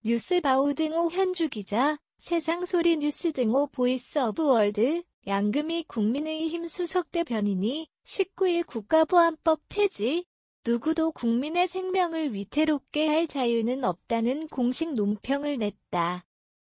뉴스바우 등호 현주기자, 세상소리 뉴스 등호 보이스 오브 월드, 양금희 국민의힘 수석대변인이 19일 국가보안법 폐지, 누구도 국민의 생명을 위태롭게 할 자유는 없다는 공식 논평을 냈다.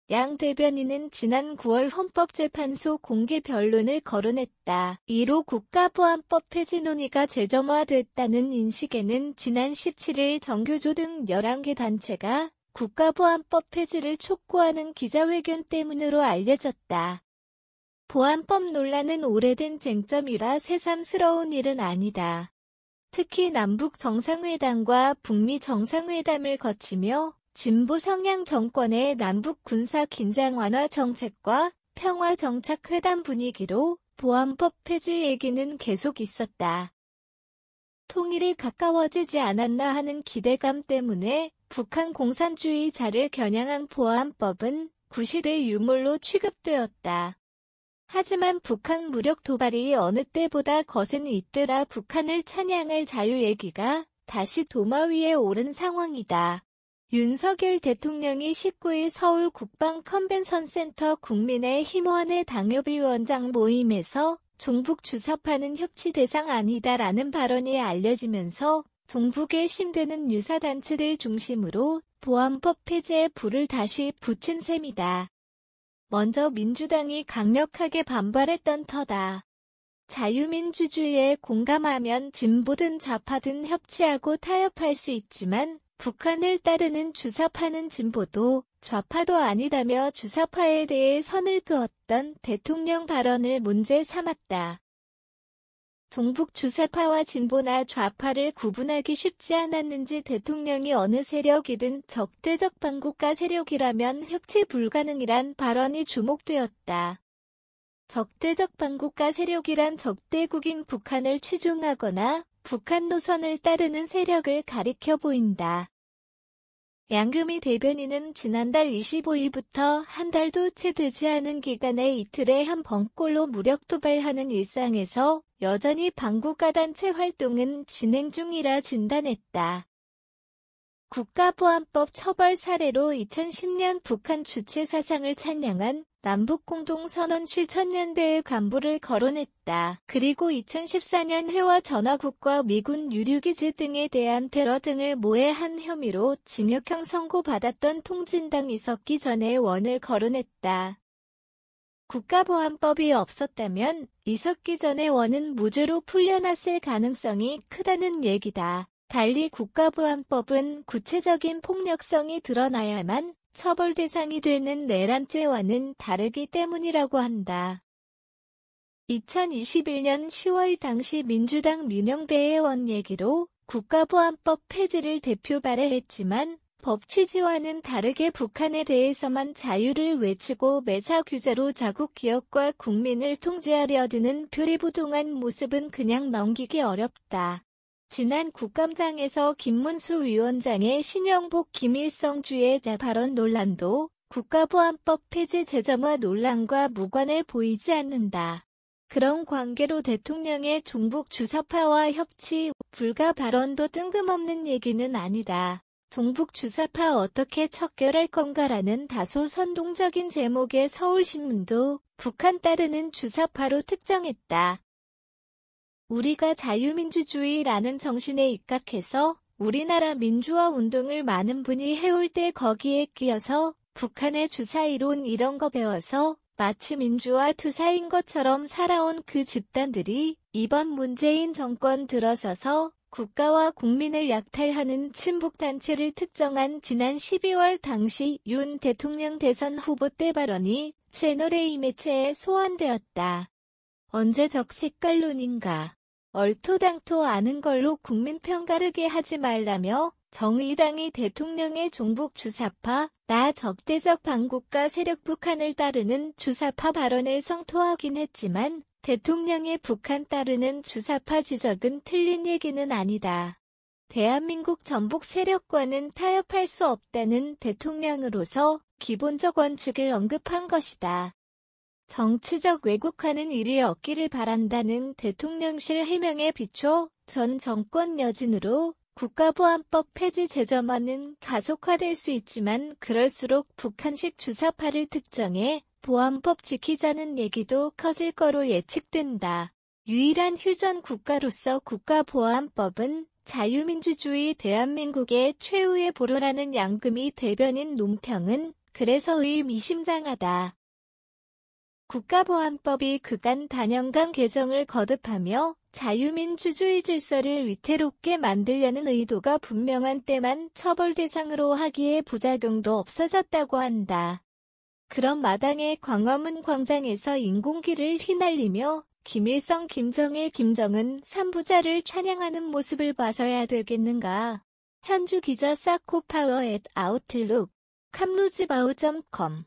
양 대변인은 지난 9월 헌법재판소 공개 변론을 거론했다. 이로 국가보안법 폐지 논의가 재점화됐다는 인식에는 지난 17일 정교조 등 11개 단체가 국가보안법 폐지를 촉구하는 기자회견 때문으로 알려졌다. 보안법 논란은 오래된 쟁점이라 새삼스러운 일은 아니다. 특히 남북 정상회담과 북미 정상회담을 거치며 진보 성향 정권의 남북 군사 긴장 완화 정책과 평화 정착 회담 분위기로 보안법 폐지 얘기는 계속 있었다. 통일이 가까워지지 않았나 하는 기대감 때문에 북한 공산주의자를 겨냥한 보안법은 구시대 유물로 취급되었다. 하지만 북한 무력 도발이 어느 때보다 거센 이때라 북한을 찬양할 자유 얘기가 다시 도마 위에 오른 상황이다. 윤석열 대통령이 19일 서울 국방컨벤션센터 국민의힘원내 당협위원장 모임에서 종북 주사파는 협치 대상 아니다라는 발언이 알려지면서 종북에 심되는 유사단체들 중심으로 보안법 폐지에 불을 다시 붙인 셈이다. 먼저 민주당이 강력하게 반발했던 터다. 자유민주주의에 공감하면 진보든 좌파든 협치하고 타협할 수 있지만 북한을 따르는 주사파는 진보도 좌파도 아니다며 주사파에 대해 선을 그었던 대통령 발언을 문제 삼았다. 종북 주사파와 진보나 좌파를 구분하기 쉽지 않았는지 대통령이 어느 세력이든 적대적 반국가 세력이라면 협치 불가능이란 발언이 주목되었다. 적대적 반국가 세력이란 적대국인 북한을 추종하거나 북한 노선을 따르는 세력을 가리켜 보인다. 양금희 대변인은 지난달 25일부터 한 달도 채 되지 않은 기간에 이틀에 한 번꼴로 무력 도발하는 일상에서 여전히 반국가 단체 활동은 진행 중이라 진단했다. 국가보안법 처벌 사례로 2010년 북한 주체 사상을 찬양한 남북공동선언 실천연대의 간부를 거론했다. 그리고 2014년 해와 전화국과 미군 유류기지 등에 대한 테러 등을 모해한 혐의로 징역형 선고받았던 통진당 이석기 전 의원을 거론했다. 국가보안법이 없었다면 이석기 전 의원은 무죄로 풀려났을 가능성이 크다는 얘기다. 달리 국가보안법은 구체적인 폭력성이 드러나야만 처벌 대상이 되는 내란죄와는 다르기 때문이라고 한다. 2021년 10월 당시 민주당 류명배 의원 얘기로 국가보안법 폐지를 대표 발의했지만 법 취지와는 다르게 북한에 대해서만 자유를 외치고 매사 규제로 자국 기업과 국민을 통제하려 드는 표리부동한 모습은 그냥 넘기기 어렵다. 지난 국감장에서 김문수 위원장의 신영복 김일성주의자 발언 논란도 국가보안법 폐지 재점화 논란과 무관해 보이지 않는다. 그런 관계로 대통령의 종북 주사파와 협치 불가 발언도 뜬금없는 얘기는 아니다. 종북 주사파 어떻게 척결할 건가라는 다소 선동적인 제목의 서울신문도 북한 따르는 주사파로 특정했다. 우리가 자유민주주의라는 정신에 입각해서 우리나라 민주화 운동을 많은 분이 해올 때 거기에 끼어서 북한의 주사이론 이런 거 배워서 마치 민주화 투사인 것처럼 살아온 그 집단들이 이번 문재인 정권 들어서서 국가와 국민을 약탈하는 친북단체를 특정한 지난 12월 당시 윤 대통령 대선 후보 때 발언이 채널A 매체에 소환되었다. 언제적 색깔론인가. 얼토당토 아는 걸로 국민 편가르게 하지 말라며 정의당이 대통령의 종북 주사파, 나 적대적 반국가 세력 북한을 따르는 주사파 발언을 성토하긴 했지만 대통령의 북한 따르는 주사파 지적은 틀린 얘기는 아니다. 대한민국 전북 세력과는 타협할 수 없다는 대통령으로서 기본적 원칙을 언급한 것이다. 정치적 왜곡하는 일이 없기를 바란다는 대통령실 해명에 비춰 전 정권 여진으로 국가보안법 폐지 제점화는 가속화될 수 있지만 그럴수록 북한식 주사파를 특정해 보안법 지키자는 얘기도 커질 거로 예측된다. 유일한 휴전 국가로서 국가보안법은 자유민주주의 대한민국의 최후의 보루라는 양금희 대변인 논평은 그래서 의미심장하다. 국가보안법이 그간 단연간 개정을 거듭하며 자유민주주의 질서를 위태롭게 만들려는 의도가 분명한 때만 처벌 대상으로 하기에 부작용도 없어졌다고 한다. 그런 마당에 광화문 광장에서 인공기를 휘날리며 김일성, 김정일, 김정은 3부자를 찬양하는 모습을 봐서야 되겠는가. 현주 기자 사코파워 @아웃룩, 캄루즈바우.com